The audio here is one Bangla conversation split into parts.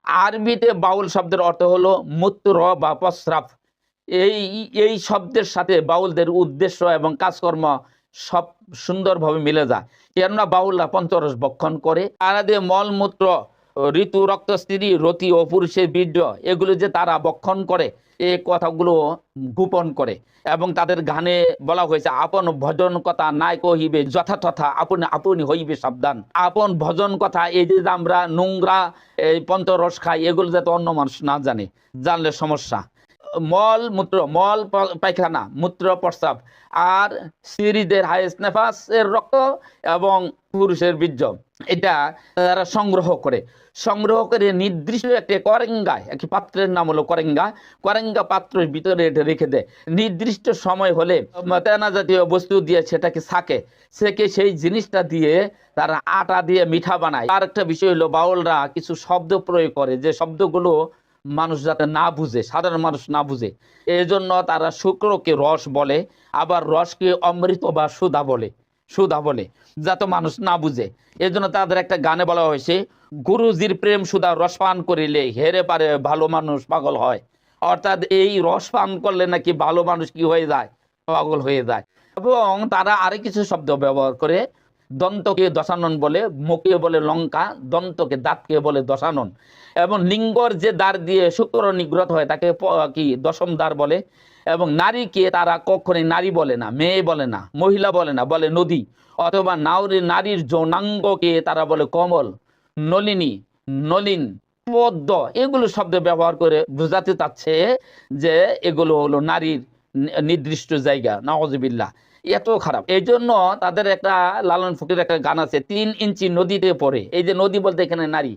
আরবিতে বাউল শব্দের অর্থ হলো মূত্র বা প্রস্রাব। এই এই শব্দের সাথে বাউলদের উদ্দেশ্য এবং কাজকর্ম সব সুন্দরভাবে মিলে যায়। কেননা বাউলরা পঞ্চরস ভক্ষণ করে, তারা মলমূত্র, ঋতু, রক্ত, স্ত্রী, রতি ও পুরুষের বীর্য এগুলো যে তারা ভক্ষণ করে, এই কথাগুলো গোপন করে। এবং তাদের গানে বলা হয়েছে, আপন ভজন কথা নাই কহিবে যথাতথা, আপনি আপনি হইবে সাবধান। আপন ভজন কথা, এই যে আমরা নোংরা এই পঞ্চরস খাই, এগুলো যাতে অন্য মানুষ না জানে, জানলে সমস্যা। মল মূত্র, মল পায়খানা, মূত্র প্রস্রাব, আর স্ত্রীদের হায়েস নেফাসের রক্ত এবং পুরুষের বীর্য, এটা তারা সংগ্রহ করে নির্দিষ্ট একটি করেঙ্গায়, একটি পাত্রের নাম হলো করেঙ্গা, করেঙ্গা পাত্রের ভিতরে এটা রেখে দেয়। নির্দিষ্ট সময় হলে তেনা জাতীয় বস্তু দিয়ে সেটাকে সেকে সেই জিনিসটা দিয়ে তারা আটা দিয়ে মিঠা বানায়। আর একটা বিষয় হলো, বাউলরা কিছু শব্দ প্রয়োগ করে, যে শব্দগুলো মানুষ যাতে না বুঝে, সাধারণ মানুষ না বুঝে, এই জন্য তারা শুক্রকে রস বলে, আবার রসকে অমৃত বা সুধা বলে, যাতে মানুষ না বুঝে। এই জন্য তাদের একটা গানে বলা হয়েছে, গুরুজির প্রেম সুধা রস পান করিলে হেরে পারে ভালো মানুষ পাগল হয়। অর্থাৎ এই রস পান করলে নাকি ভালো মানুষ কি হয়ে যায়, পাগল হয়ে যায়। এবং তারা আরো কিছু শব্দ ব্যবহার করে, দন্তকে দশানন বলে, মুখে বলে লঙ্কা, দন্তকে দাঁতকে বলে দশানন, এবং লিঙ্গর যে দ্বার দিয়ে শুক্র নিগ্রত হয় তাকে কি দশম দ্বার বলে। এবং নারীকে তারা কখনোই নারী বলে না, মেয়ে বলে না, মহিলা বলে না, বলে নদী। অথবা নারীর যৌনাঙ্গকে তারা বলে কমল, নলিনী, নলিন, পদ্ম, এগুলো শব্দ ব্যবহার করে বোঝাতে চাচ্ছে যে এগুলো হলো নারীর নির্দিষ্ট জায়গা। নাউজুবিল্লাহ, এত খারাপ। এই জন্য তাদের একটা লালন ফকিরের একটা গান আছে, 3 ইঞ্চি নদীতে পড়ে। এই যে নদী বলতে এখানে নারী,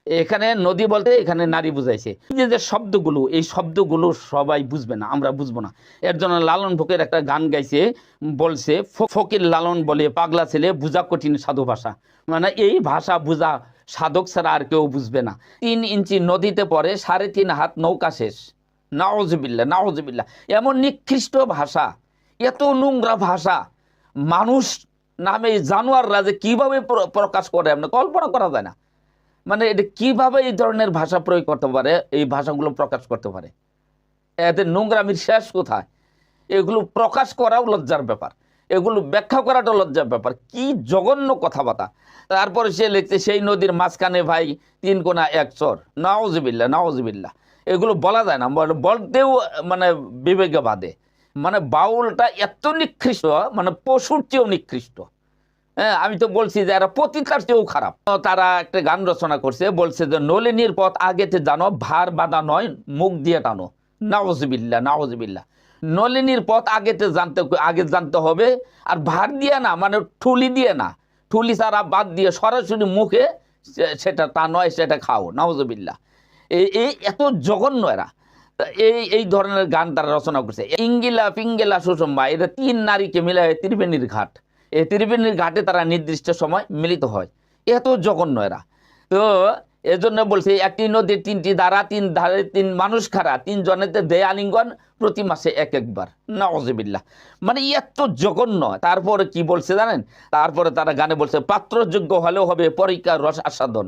এখানে নদী বলতে এখানে নারী বুঝাইছে। যে শব্দগুলো, এই শব্দগুলো সবাই বুঝবে না, আমরা বুঝবো না। এর জন্য লালন ফকির একটা গান গাইছে, বলছে, ফকির লালন বলে পাগলা ছেলে বুঝা কঠিন সাধু ভাষা। মানে এই ভাষা বুঝা সাধক ছাড়া আর কেউ বুঝবে না। 3 ইঞ্চি নদীতে পড়ে 3.5 হাত নৌকা শেষ। নাউজুবিল্লাহ, নাউজুবিল্লাহ, এমন নিকৃষ্ট ভাষা, এত নোংরা ভাষা, মানুষ নামে জানোয়াররা যে কিভাবে প্রকাশ করে আপনি কল্পনা করা যায় না। মানে এটা কিভাবে এই ধরনের ভাষা প্রয়োগ করতে পারে, এই ভাষাগুলো প্রকাশ করতে পারে, এদের নোংরামির শেষ কোথায়? এগুলো প্রকাশ করাও লজ্জার ব্যাপার, এগুলো ব্যাখ্যা করাটা লজ্জার ব্যাপার, কি জঘন্য কথাবার্তা। তারপরে সে লিখছে, সেই নদীর মাঝখানে ভাই 3 কোনা 1 চর। নাউজুবিল্লাহ, নাউজুবিল্লাহ, এগুলো বলা যায় না, বলতেও মানে বিবেকে বাদে। মানে বাউলটা এত নিকৃষ্ট, মানে পশুর চেয়েও নিকৃষ্ট। হ্যাঁ, আমি তো বলছি যে এরা পতিতার চেয়েও খারাপ। তারা একটা গান রচনা করছে, বলছে যে নলিনীর পথ আগেতে জানো, ভার বাঁধা নয় মুখ দিয়ে টানো। নাউজুবিল্লাহ, নাউজুবিল্লাহ, নলিনীর পথ আগে জানতে হবে, আর ভার দিয়ে না, মানে ঠুলি দিয়ে না, ঠুলি ছাড়া বাদ দিয়ে সরাসরি মুখে সেটা তা নয়, সেটা খাও। নাউজুবিল্লাহ, এই এত জঘন্য এরা। এই ধরনের গান তারা রচনা করছে। ইঙ্গিলা পিঙ্গেলা সুষম্বা, এটা 3 নারীকে মিলে ত্রিবেণীর ঘাট, এই ত্রিবেণীর ঘাটে তারা নির্দিষ্ট সময় মিলিত হয়। এত জঘন্য এরা। তো এজন্য বলছে, একটি নদীর 3টি ধারা, 3 ধারে 3 মানুষ খাড়া, 3 জনেতে দেয় আলিঙ্গন, প্রতি মাসে একবার। নাউজুবিল্লাহ, মানে এত জঘন্য। তারপরে কি বলছে জানেন? তারপরে তারা গানে বলছে, পাত্রযোগ্য হলেও হবে পরকীয়ার রস আস্বাদন।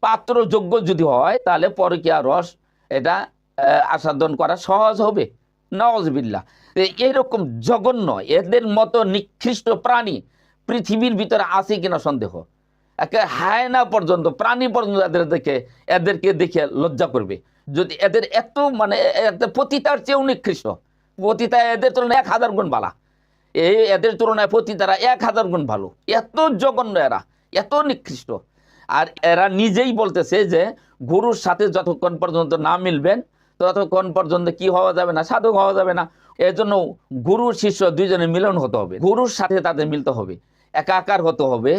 পাত্রযোগ্য যদি হয় তাহলে পরকীয়ার রস এটা আস্বাদন করা সহজ হবে। নাউজুবিল্লাহ, এইরকম জঘন্য, এদের মতো নিকৃষ্ট প্রাণী পৃথিবীর ভিতরে আছে কিনা সন্দেহ। একে হায়না পর্যন্ত, প্রাণী পর্যন্ত এদেরকে দেখে লজ্জা করবে। যদি এদের এত মানে পতিতার চেয়েও নিকৃষ্ট, পতিতা এদের তুলনায় 1000 গুণ ভালো, এদের তুলনায় পতিতারা 1000 গুণ ভালো। এত জঘন্য এরা, এত নিকৃষ্ট। আর এরা নিজেই বলতেছে যে গুরুর সাথে যতক্ষণ পর্যন্ত না মিলবেন ততক্ষণ পর্যন্ত কি হওয়া যাবে না, সাধক হওয়া যাবে না। এর জন্য গুরু শিষ্য দুইজনের মিলন হতে হবে, গুরুর সাথে তাদের মিলতে হবে, একাকার হতে হবে,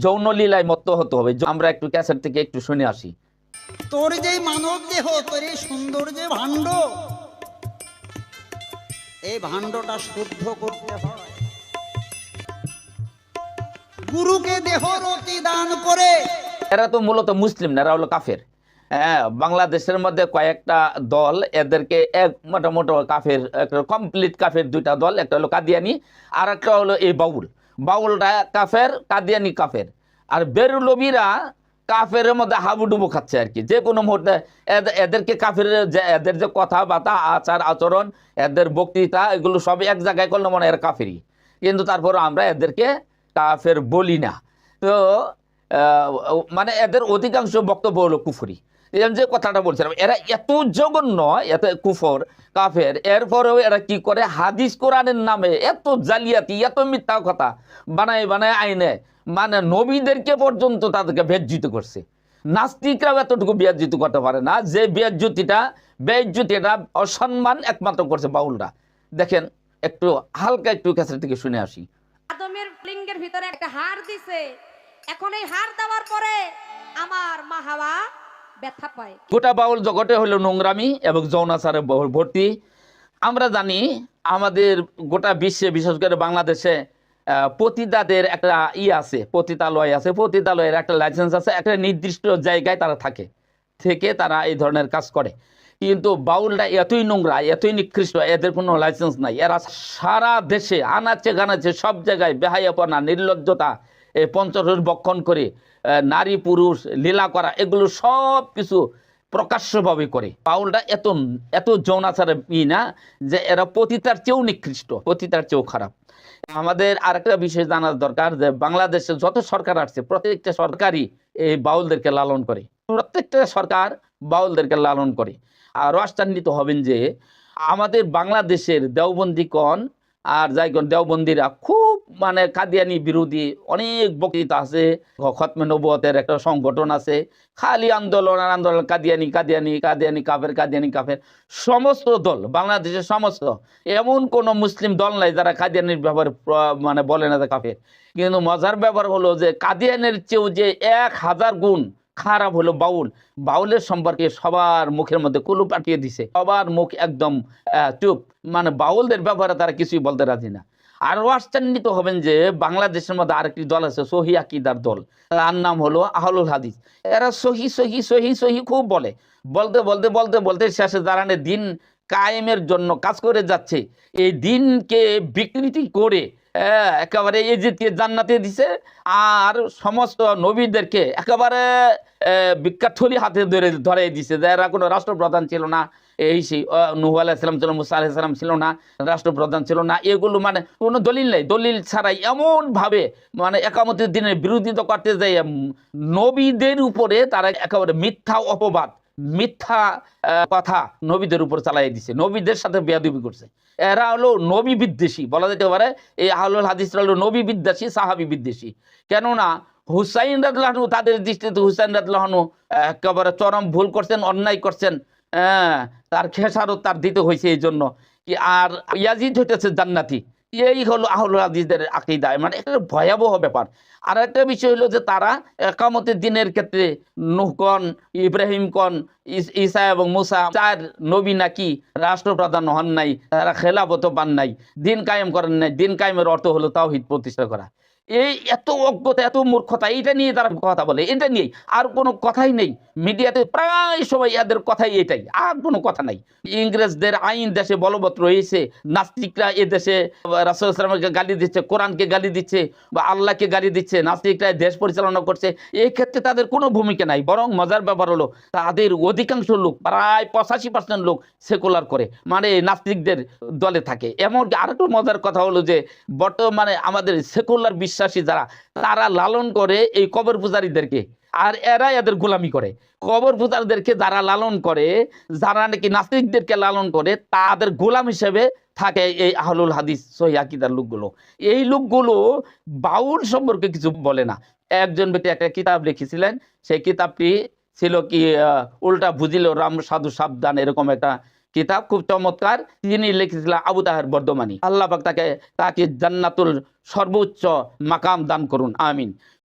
যৌন লীলায় মত্ত হতে হবে। আমরা একটু ক্যাসেট থেকে একটু শুনে আসি। তোর যে মানব দেহ, তোর এই সুন্দর যে ভাণ্ড, এই ভাণ্ডটা শুদ্ধ করতে হয়। গুরুকে দেহ রতি দান করে। এরা তো মূলত মুসলিম না, এরা হলো কাফের। হ্যাঁ, বাংলাদেশের মধ্যে কয়েকটা দল এদেরকে এক মোটামুটি কাফের, কমপ্লিট কাফের 2টা দল, একটা হলো কাদিয়ানি, আর একটা হলো এই বাউলটা কাফের, কাদিয়ানি কাফের। আর বেরুলবিরা কাফের মধ্যে হাবুডুবু খাচ্ছে আর কি, যে কোনো মুহূর্তে এদেরকে কাফের এদের যে কথাবার্তা আচার আচরণ এদের বক্তৃতা এগুলো সব এক জায়গায় করলে মনে হয় এরা কাফেরই, কিন্তু তারপর আমরা এদেরকে কাফের বলি না। তো মানে এদের অধিকাংশ বক্তব্য হলো কুফরি। যে কথাটা বলছিলাম, এরা এত জঘন্য, এত কুফর কাফের, এরপরেও এরা কি করে হাদিস কোরআনের নামে এত জালিয়াতি, এত মিথ্যা কথা বানায় বানায় আইনে, মানে নবীদেরকে পর্যন্ত তাদেরকে বেজ্জিত করছে। নাস্তিকরাও এতটুকু বেজ্জিত করতে পারে না, যে বেজ্জুতিটা অসম্মান একমাত্র করছে বাউলরা। দেখেন একটু হালকা একটু ক্যাসেট থেকে শুনে আসি। আদমের লিঙ্গের ভিতরে একটা হাড় দিছে, এখন এই হাড় দেওয়ার পরে আমার মা হাওয়া ব্যথা পায়। গোটা বাউল জগতে হলো নোংরামি এবং যৌনাচারে ভর্তি। আমরা জানি আমাদের গোটা বিশ্বে, বিশেষ করে বাংলাদেশে পতিতাদের একটা আছে, পতিতালয় আছে, পতিতালয়ের একটা লাইসেন্স আছে, একটা নির্দিষ্ট জায়গায় তারা থেকে তারা এই ধরনের কাজ করে। কিন্তু বাউলটা এতই নোংরা, এতই নিকৃষ্ট, এদের কোনো লাইসেন্স নাই। এরা সারা দেশে আনাচে গানাচে সব জায়গায় বেহায়াপনা, নির্লজ্জতা, পঞ্চরস বক্ষণ করে নারী পুরুষ লীলা করা, এগুলো সব কিছু প্রকাশ্যভাবে করে। বাউলটা এত যৌনাচারে না যে এরা পতিতার চেয়েও নিকৃষ্ট, পতিতার চেয়েও খারাপ। আমাদের আরেকটা বিষয় জানার দরকার যে বাংলাদেশে যত সরকার আসছে প্রত্যেকটা সরকারই এই বাউলদেরকে লালন করে, প্রত্যেকটা সরকার বাউলদেরকে লালন করে। আর আশ্চর্যিত হবেন যে আমাদের বাংলাদেশের দেওবন্দিগণ আর যাইগণ দেওবন্দিরা খুব মানে কাদিয়ানি বিরোধী অনেক বক্তৃতা আছে, খতমে নবুয়তের একটা সংগঠন আছে, খালি আন্দোলন আর আন্দোলন, কাদিয়ানি কাদিয়ানি কাদিয়ানি কাফের, কাদিয়ানি কাফের। সমস্ত দল, বাংলাদেশের সমস্ত, এমন কোন মুসলিম দল নাই যারা কাদিয়ানির ব্যাপারে মানে বলে না যে কাফের। কিন্তু মজার ব্যাপার হলো যে কাদিয়ানের চেয়েও যে 1000 গুণ খারাপ হলো বাউল। বাউলের সম্পর্কে সবার মুখের মধ্যে কুলু পাঠিয়ে দিছে, সবার মুখ একদম চুপ, মানে বাউলদের ব্যাপারে তারা কিছুই বলতে রাজি না। আরো আশ্চর্যিত হবেন যে বাংলাদেশের মধ্যে আরেকটি দল আছে, সহি আকিদার দল, তার নাম হলো আহলুল হাদিস। এরা সহি সহি সহি সহি খুব বলতে বলতে বলতে বলতে শেষে দাঁড়ানে দিন কায়েমের জন্য কাজ করে যাচ্ছে। এই দিনকে বিকৃতি করে একেবারে এজিদকে জান্নাতে দিছে, আর সমস্ত নবীদেরকে একেবারে বিখ্যাতলি হাতে ধরে দিছে, যে এরা কোনো রাষ্ট্রপ্রধান ছিল না, এই সেই নূহ আলাইহিস সালাম ছিল, মুসা আলাইহিস সালাম ছিল না, রাষ্ট্রপ্রধান ছিল না, এগুলো মানে কোনো দলিল নেই, দলিল ছাড়াই এমন ভাবে মানে একামতের দিনের বিরোধিতা করতে যায়, নবীদের উপরে তারা একেবারে মিথ্যা অপবাদ, মিথ্যা কথা নবীদের উপর চালাই দিছে, নবীদের সাথে বেয়াদবি করছে। এরা হলো নবী বিদ্বেষী বলা যেতে পারে। এই আহলুল হাদিসরা হলো নবী বিদ্বেষী, সাহাবী বিদ্বেষী। কেননা হুসাইন রাদিয়াল্লাহু আনহু, তাদের দৃষ্টিতে হুসাইন রাদিয়াল্লাহু আনহু একেবারে চরম ভুল করছেন, অন্যায় করছেন, তার খেসারত তার দিতে হয়েছে এই জন্য কি। আর ইয়াজিদ হইতেছে জান্নাতি, এই হলো আহলুল হাদিসদের আকীদা, মানে একটা ভয়াবহ ব্যাপার। আর একটা বিষয় হলো যে তারা একামতের দিনের ক্ষেত্রে নূহগণ, ইব্রাহিমগণ, ঈসা এবং মুসা 4 নবী নাকি রাষ্ট্রপ্রধান হন নাই, তারা খেলাফত পান নাই, দিন কায়েম করেন নাই। দিন কায়েমের অর্থ হলো তাওহীদ প্রতিষ্ঠা করা। এই এত অজ্ঞতা, এত মূর্খতা, এটা নিয়ে তারা কথা বলে, এটা নিয়েই, আর কোনো কথাই নেই। মিডিয়াতে প্রায় সময় এদের কথাই এটাই, আর কোনো কথা নাই। ইংরেজদের আইন দেশে বলবৎ রয়েছে, নাস্তিকরা এ দেশে রাসূলুল্লাহ সাল্লাল্লাহু আলাইহি ওয়াসাল্লামকে গালি দিচ্ছে, কোরআনকে গালি দিচ্ছে, বা আল্লাহকে গালি দিচ্ছে, নাস্তিকরা দেশ পরিচালনা করছে। এই ক্ষেত্রে তাদের কোনো ভূমিকা নাই। বরং মজার ব্যাপার হলো তাদের অধিকাংশ লোক, প্রায় 85% লোক সেকুলার করে, মানে নাস্তিকদের দলে থাকে। এমনকি আরেকটু মজার কথা হলো যে বর্তমানে আমাদের সেকুলার বিশ্বাসী যারা, তারা লালন করে এই কবর পূজারীদেরকে, আর এরা এদের গোলামি করে। কবর পূজারীদেরকে যারা লালন করে, যারা নাকি নাস্তিকদেরকে লালন করে, তাদের গোলাম হিসেবে থাকে এই আহলুল হাদিস সহিহ আকীদার লোকগুলো। এই লোকগুলো বাউল সম্পর্কে কিছু বলে না। একজন ব্যক্তি একটা কিতাব লিখেছিলেন, সেই কিতাবটি ছিল কি উল্টা বুঝিল রাম সাধু সাবধান, এরকম একটা কিতাব, খুব চমৎকার। তিনি লিখেছিলেন আবু তাহের বর্ধমানী। আল্লাহ পাক তাকে জান্নাতুল সর্বোচ্চ মাকাম দান করুন, আমিন।